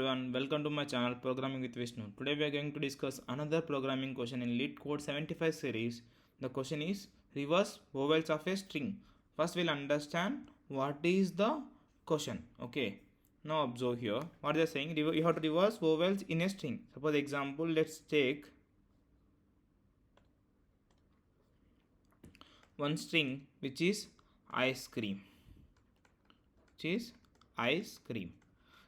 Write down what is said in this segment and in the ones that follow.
Everyone, welcome to my channel Programming with Vishnu. Today we are going to discuss another programming question in LeetCode 75 series. The question is reverse vowels of a string. First we'll understand what is the question. Okay. Now observe here what they are saying. You have to reverse vowels in a string. Suppose example, let's take one string which is ice cream.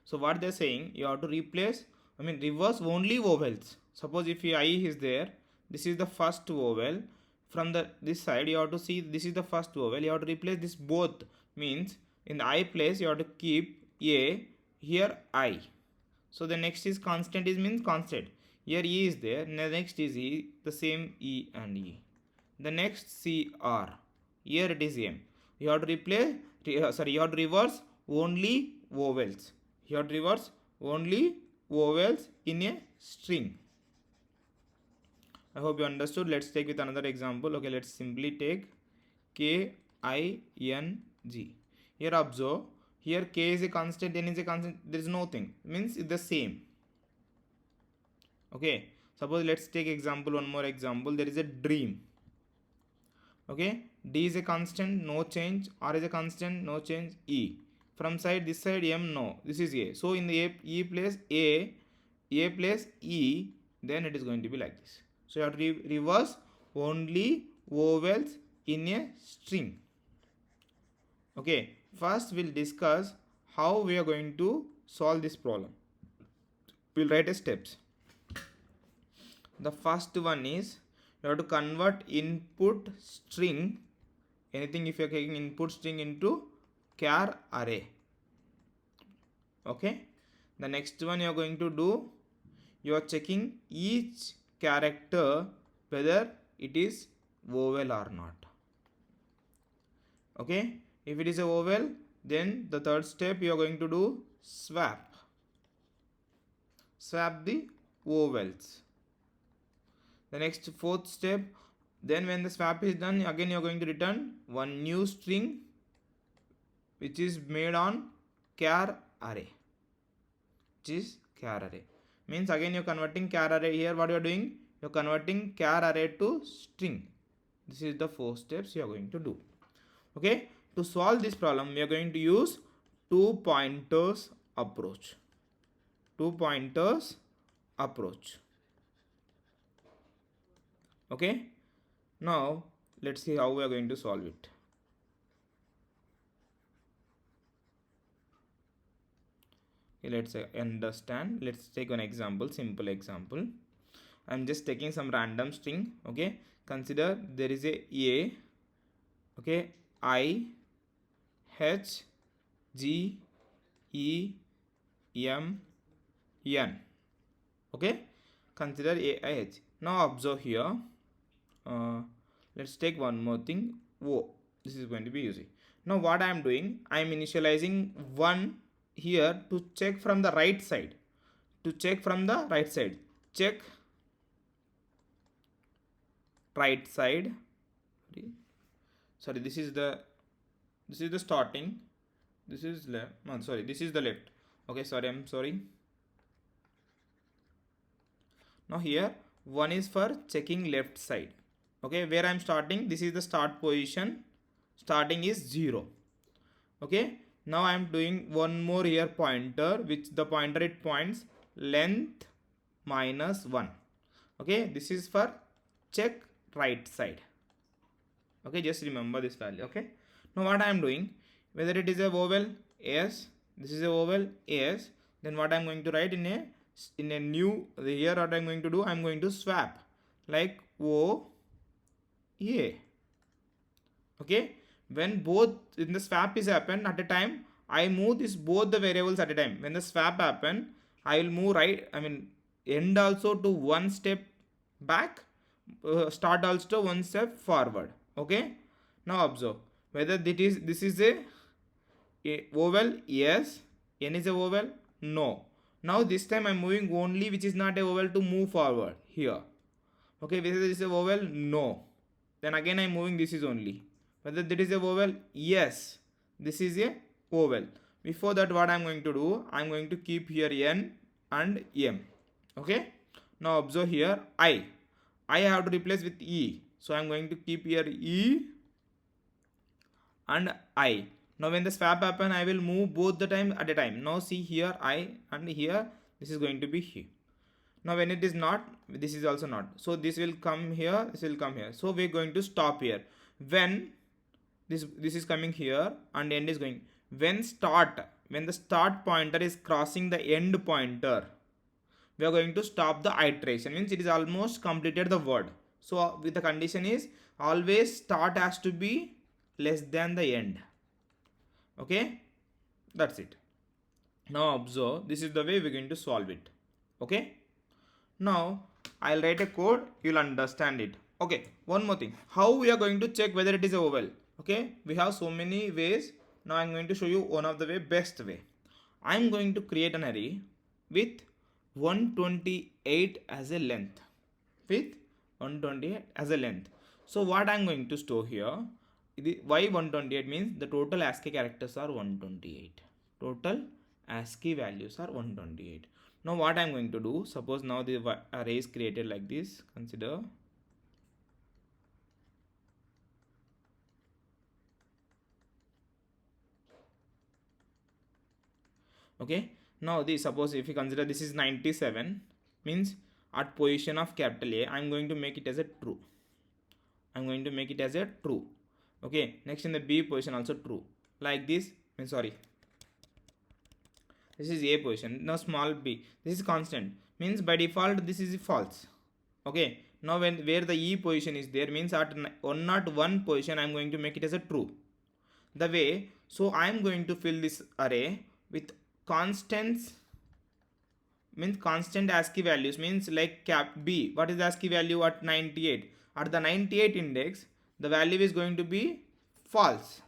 So what they're saying, you have to reverse only vowels. Suppose if I is there, this is the first vowel. From this side you have to see this is the first vowel. You have to replace this both. Means in the I place you have to keep A, here I. So the next is constant, is means constant. Here E is there, the next is E, the same E and E. The next CR, here it is M. You have to you have to reverse only vowels. You have to reverse only vowels in a string. I hope you understood. Let's take with another example. Okay, let's simply take KING. Here observe, here K is a constant, N is a constant, there is nothing. Means it's the same. Okay, suppose let's take example, one more example. There is a dream. Okay, D is a constant, no change. R is a constant, no change. E. From side, this side M, no. This is A. So in the E place A place E, then it is going to be like this. So you have to reverse only vowels in a string. Okay, first we'll discuss how we are going to solve this problem. We'll write a steps. The first one is you have to convert input string, anything if you are taking input string, into char array. Okay, the next one you are going to do, you are checking each character whether it is vowel or not. Okay, if it is a vowel, then the third step you are going to do swap the vowels. The next fourth step, then when the swap is done, again you are going to return one new string which is made on char array. Means again you are converting char array. Here what you are doing, you are converting char array to string. This is the 4 steps you are going to do. Okay, to solve this problem we are going to use 2 pointers approach. Okay, now let's see how we are going to solve it. Okay, let's understand. Let's take an example, simple example. I'm just taking some random string. Okay, consider there is a okay, I, H, G, E, M, N. Okay, consider A, I, H. Now observe here. Let's take one more thing, O. This is going to be easy. Now what I am doing, I am initializing 1 here to check from the right side. Check right side. Sorry, this is the starting. This is left. No, sorry, this is the left. Okay, sorry, I'm sorry. Now here 1 is for checking left side. Okay, where I am starting, this is the start position. Starting is 0. Okay, now I am doing one more here pointer, which the pointer it points length minus 1. Okay, this is for check right side. Okay, just remember this value. Okay, now what I am doing, whether it is a vowel S, this is a vowel S, then what I am going to write in a new, here what I am going to do, I am going to swap like O, A. Okay, when both in the swap is happen at a time, I move this both the variables at a time. When the swap happen, I will move end also to one step back, start also one step forward. Okay, now observe whether this is a vowel, yes. N is a vowel, no. Now this time I am moving only which is not a vowel to move forward here. Okay, whether this is a vowel, no. Then again I am moving, this is only. Whether that is a vowel, yes. This is a vowel. Before that what I am going to do, I am going to keep here N, and M. Okay, now observe here I have to replace with E, so I'm going to keep here E and I. Now when the swap happen, I will move both the time at a time. Now see here I, and here this is going to be he. Now when it is not, this is also not, so this will come here, this will come here, so we're going to stop here when this is coming here and end is going. When the start pointer is crossing the end pointer, we are going to stop the iteration, means it is almost completed the word. So with the condition is always start has to be less than the end. Okay, that's it. Now observe, this is the way we're going to solve it. Okay, now I'll write a code, you'll understand it. Okay, one more thing, how we are going to check whether it is a vowel. Okay, we have so many ways. Now I'm going to show you one of the best way. I'm going to create an array with 128 as a length, with 128 as a length. So what I'm going to store here, why 128 means the total ASCII characters are 128, total ASCII values are 128. Now what I'm going to do, suppose now the array is created like this, consider. Okay, now this, suppose if you consider this is 97, means at position of capital A, I'm going to make it as a true. I'm going to make it as a true. Okay, next in the B position also true, like this. Sorry, this is A position. Now small b, this is constant, means by default this is false. Okay, now where the E position is there, means at 101 position I'm going to make it as a true. The way, so I'm going to fill this array with constants, means constant ASCII values, means like cap B. What is the ASCII value at 98? At the 98 index, the value is going to be false.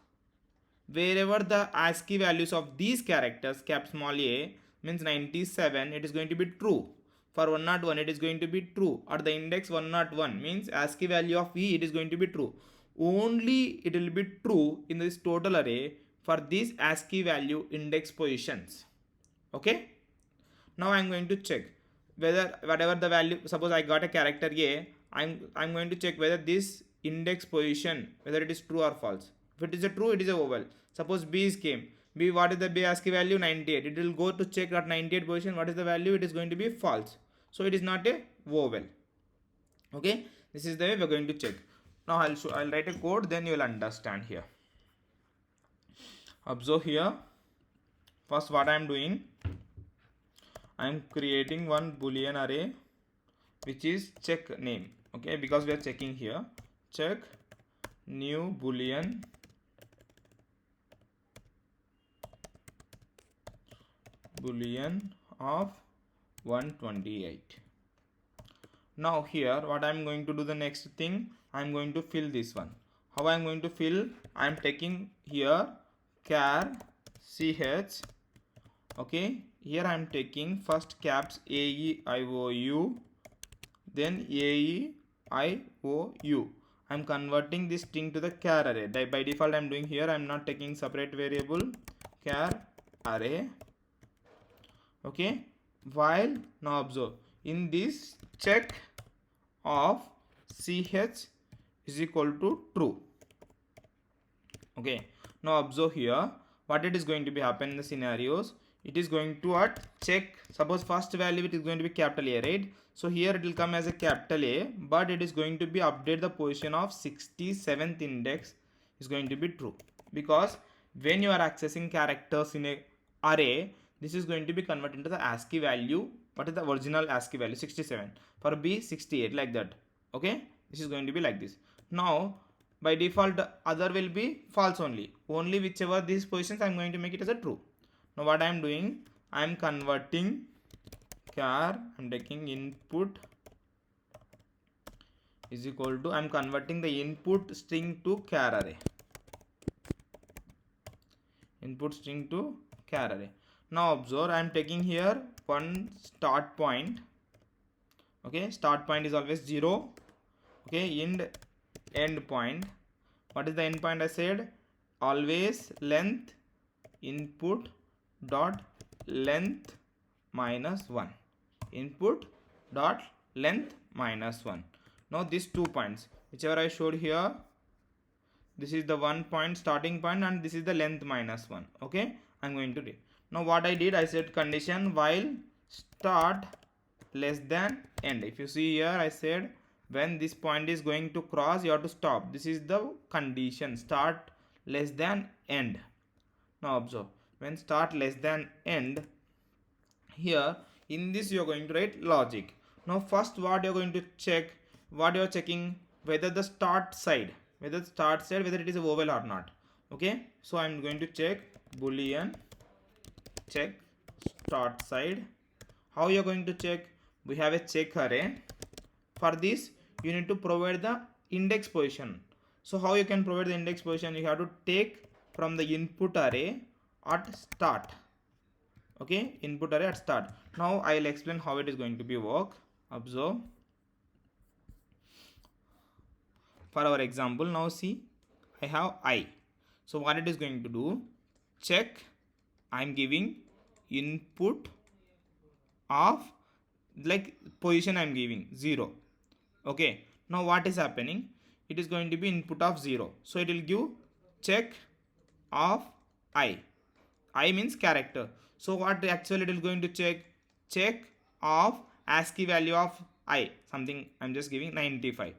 Wherever the ASCII values of these characters, cap small a, means 97, it is going to be true. For 101, it is going to be true. At the index 101, means ASCII value of E, it is going to be true. Only it will be true in this total array for these ASCII value index positions. Okay, now I'm going to check whether whatever the value, suppose I got a character A, I'm going to check whether this index position, whether it is true or false. If it is a true, it is a vowel. Suppose B is came, B, what is the B ASCII value? 98. It will go to check at 98 position what is the value. It is going to be false, so it is not a vowel. Okay, this is the way we are going to check. Now I'll write a code, then you will understand here. Observe here, first what I am doing, I am creating one boolean array which is check name. Okay, because we are checking here, check new boolean of 128. Now here what I am going to do, the next thing, I am going to fill this one. How I am going to fill, I am taking here char ch. Okay, here I am taking first caps AEIOU, then AEIOU. I am converting this string to the char array. By default I am doing here, I am not taking separate variable, char array. Okay, while, now observe, in this check of ch is equal to true. Okay, now observe here what it is going to be happen in the scenarios. It is going to at check, suppose first value it is going to be capital A, right? So here it will come as a capital A, but it is going to be update the position of 67th index is going to be true, because when you are accessing characters in a array, this is going to be converted into the ASCII value. What is the original ASCII value? 67. For B, 68, like that. Okay, this is going to be like this. Now by default the other will be false only whichever these positions I am going to make it as a true. Now what I am doing, I am converting char, I am taking input is equal to, I am converting the input string to char array, input string to char array. Now observe, I am taking here one start point. Okay, start point is always 0. Okay, end point. What is the end point? I said always length input dot length minus 1. Input dot length minus 1. Now these 2 points, whichever I showed here, this is the 1 point starting point and this is the length minus 1. Okay, I'm going to do. Now what I did, I said condition while start less than end. If you see here, I said when this point is going to cross, you have to stop. This is the condition, start less than end. Now observe, when start less than end, here in this you are going to write logic. Now first what you are going to check, what you are checking, whether the start side, whether it is a vowel or not. Okay, so I am going to check boolean check start side. How you are going to check? We have a check array. For this you need to provide the index position. So how you can provide the index position? You have to take from the input array at start. Okay, input array at start. Now I will explain how it is going to be work. Observe. For our example, now see, I have I. So what it is going to do? Check. I am giving input of like position I am giving 0. Okay. Now what is happening? It is going to be input of 0. So it will give check of I. I means character. So what actually it is going to check? Check of ASCII value of I. Something I am just giving 95.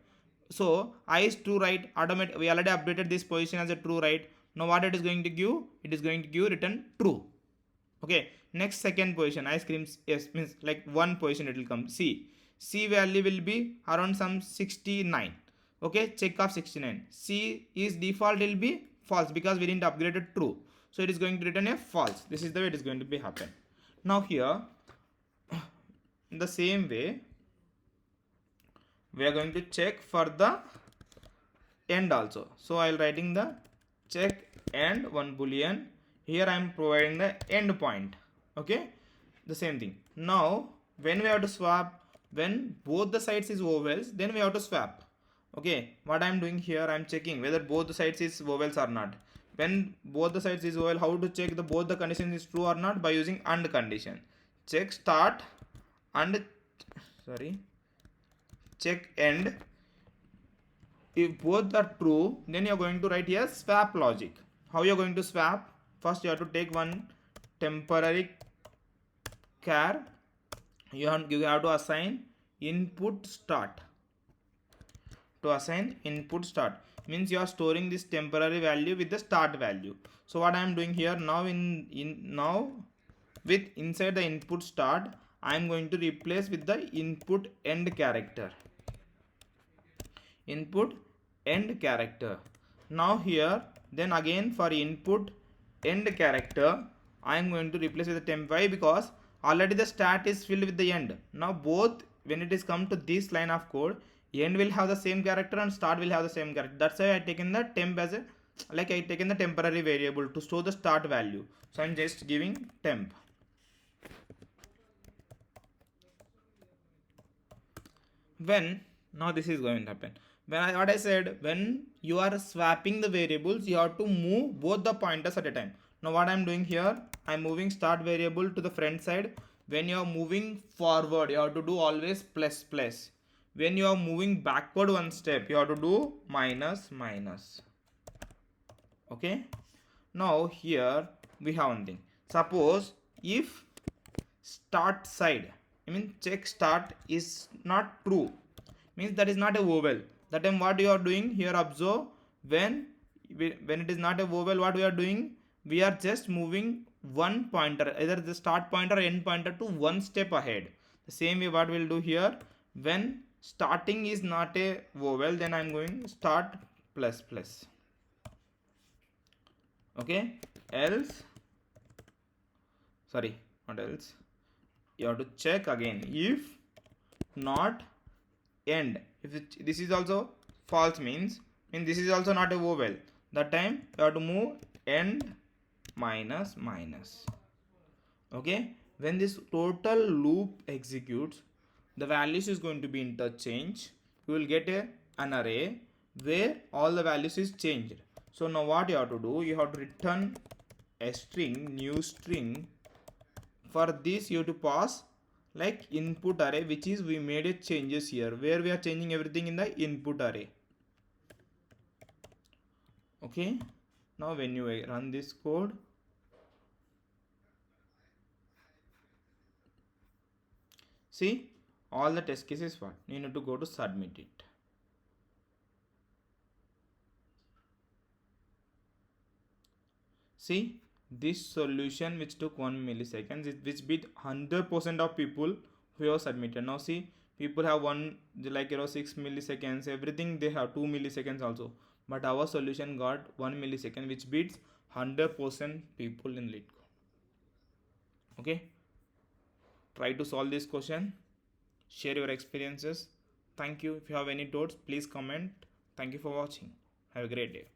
So I is true, right? Automatic. We already updated this position as a true, right? Now what it is going to give? It is going to give return true. Okay. Next second position I screams yes, means like one position it will come. C value will be around some 69. Okay, check of 69. C is default will be false because we didn't upgrade it true. So it is going to return a false. This is the way it is going to be happen. Now here, in the same way, we are going to check for the end also. So I will writing the check end one boolean. Here I am providing the end point. Okay, the same thing. Now when we have to swap, when both the sides is vowels, then we have to swap. Okay, what I am doing here, I am checking whether both the sides is vowels or not. When both the sides is vowel, how to check the both the condition is true or not? By using AND condition. Check start and check end. If both are true, then you are going to write here swap logic. How you are going to swap? First you have to take one temporary char. You have to assign input start. To assign input start means you are storing this temporary value with the start value. So what I am doing here now, now with inside the input start, I am going to replace with the input end character. Input end character. Now here, then again for input end character, I am going to replace with the temp. Why? Because already the start is filled with the end. Now both, when it is come to this line of code, end will have the same character and start will have the same character. That's why I taken the temp as a, like I taken the temporary variable to store the start value. So I'm just giving temp. When, now this is going to happen. What I said, when you are swapping the variables, you have to move both the pointers at a time. Now what I'm doing here, I'm moving start variable to the front side. When you are moving forward, you have to do always plus plus. When you are moving backward one step, you have to do minus minus. Okay. Now here we have one thing. Suppose if start side, I mean check start is not true, means that is not a vowel. That time what you are doing here, observe, when it is not a vowel, what we are doing, we are just moving one pointer, either the start pointer or end pointer, to one step ahead. The same way what we will do here, when starting is not a vowel, then I am going start plus plus. Okay, else, sorry, not else, you have to check again if not end. If this is also false, means this is also not a vowel, that time you have to move end minus minus. Okay, when this total loop executes, the values is going to be interchanged. You will get an array where all the values is changed. So now what you have to do, you have to return a string, new string For this you have to pass like input array, which is we made a changes here where we are changing everything in the input array. Okay, now when you run this code, see all the test cases, what you need to go to submit it. See this solution which took 1 millisecond, which beat 100% of people who have submitted. Now see, people have one, like 6 milliseconds, everything they have 2 milliseconds also, but our solution got 1 millisecond, which beats 100% people in LeetCode. Okay, try to solve this question, share your experiences. Thank you. If you have any doubts, please comment. Thank you for watching. Have a great day.